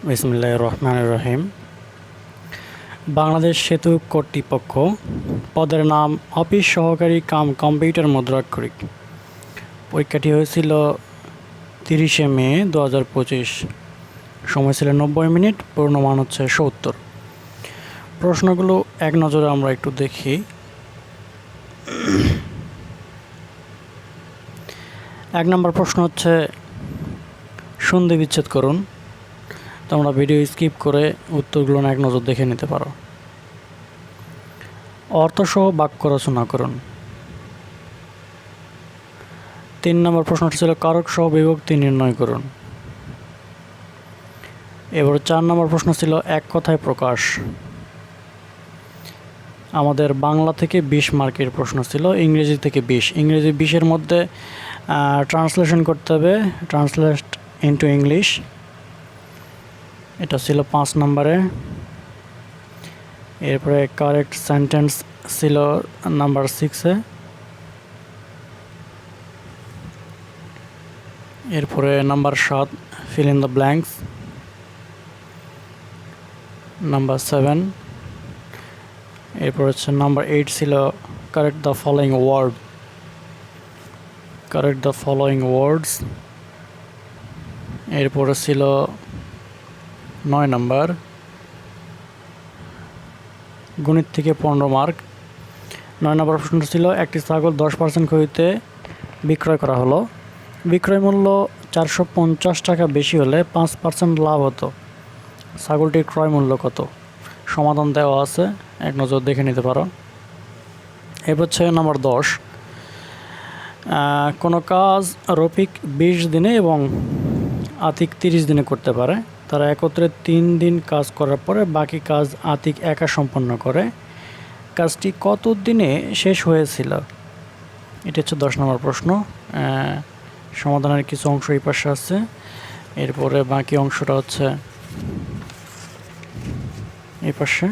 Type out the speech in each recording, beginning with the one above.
বিসমিল্লাহির রহমানির রহিম। বাংলাদেশ সেতু কর্তৃপক্ষ পদের নাম অফিস সহকারী কাম কম্পিউটার মুদ্রাক্ষরিক। পরীক্ষাটি হয়েছিল 30শে মে 2025। সময় ছিল 90 মিনিট, পূর্ণমান হচ্ছে 70। প্রশ্নগুলো এক নজরে আমরা একটু দেখি। 1 নম্বর প্রশ্ন হচ্ছে সন্ধি বিচ্ছেদ করুন। তোমরা ভিডিও স্কিপ করে উত্তরগুলো এক নজর দেখে নিতে পারো। অর্থসহ বাক্য রচনা করুন। 3 নম্বর প্রশ্নটি ছিল কারক সহ বিভক্তি নির্ণয় করুন। এবার 4 নম্বর প্রশ্ন ছিল এক কথায় প্রকাশ। আমাদের বাংলা থেকে 20 মার্কের প্রশ্ন ছিল, ইংরেজি থেকে 20। ইংরেজি 20-এর মধ্যে ট্রান্সলেশন করতে হবে, ট্রান্সলেট ইনটু ইংলিশ। এটা ছিল 5 নম্বরে। এরপরে কারেক্ট সেন্টেন্স ছিল নাম্বার 6-এ। এরপরে number 7 fill in the blanks. Number 7। এরপর হচ্ছে নাম্বার 8 ছিল correct the following word, correct the following words. এরপরে ছিল 9 নাম্বার গণিত থেকে 15 মার্ক। 9 নম্বর প্রশ্নটা ছিল একটি ছাগল 10% ক্ষতিতে বিক্রয় করা হলো। বিক্রয় মূল্য 450 টাকা বেশি হলে 5% লাভ হতো। ছাগলটির ক্রয় মূল্য কত? সমাধান দেওয়া আছে, এক নজর দেখে নিতে পারো। এরপর হচ্ছে নাম্বার 10। কোনো কাজ রফিক 20 দিনে এবং আতিক 30 দিনে করতে পারে। তারা একত্রে 3 দিন কাজ করার পরে বাকি কাজ আতিক একা সম্পন্ন করে। কাজটি কত দিনে শেষ হয়েছিল? এটা হচ্ছে 10 নম্বর প্রশ্ন। সমাধানের কিছু অংশ এই পাশে আছে, এরপরে বাকি অংশটা হচ্ছে এই পাশে।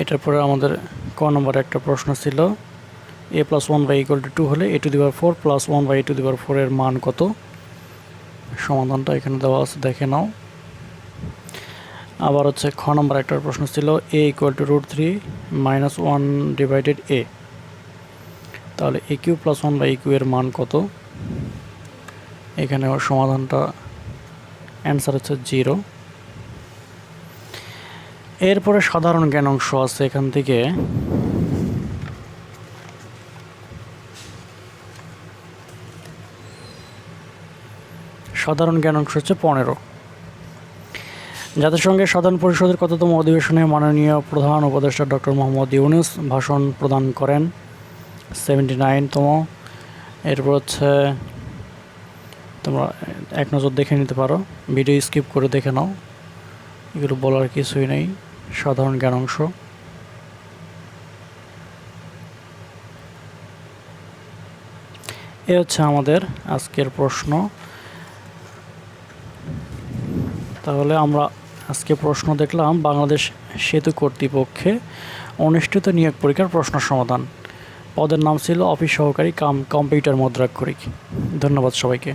এটার পরে আমাদের ক নম্বরে একটা প্রশ্ন ছিল a + 1/= 2 হলে a⁴ + 1/(a⁴) এর মান কত? সমাধানটা এখানে দেওয়া আছে, দেখে নাও। আবার হচ্ছে খ নম্বর একটা প্রশ্ন ছিল a = √3 - 1/a, তাহলে a³ + 1/a³ এর মান কত? এখানে সমাধানটা অ্যান্সার হচ্ছে 0। এরপরে সাধারণ জ্ঞান অংশ আছে এখান থেকে। সাধারণ জ্ঞান অংশ হচ্ছে 15। জাতিসংঘের সাধারণ পরিষদের কততম অধিবেশনে মাননীয় প্রধান উপদেষ্টা ডক্টর মোহাম্মদ ইউনূস ভাষণ প্রদান করেন? 79তম। এরপর হচ্ছে তোমরা এক নজর দেখে নিতে পারো, ভিডিও স্কিপ করে দেখে নাও, এগুলো বলার কিছুই নেই, সাধারণ জ্ঞান অংশ। এ হচ্ছে আমাদের আজকের প্রশ্ন। তাহলে আমরা আজকে প্রশ্ন দেখলাম বাংলাদেশ সেতু কর্তৃপক্ষে অনুষ্ঠিত নিয়োগ পরীক্ষার প্রশ্ন সমাধান। পদের নাম ছিল অফিস সহকারী কাম কম্পিউটার মুদ্রাক্ষরিক। ধন্যবাদ সবাইকে।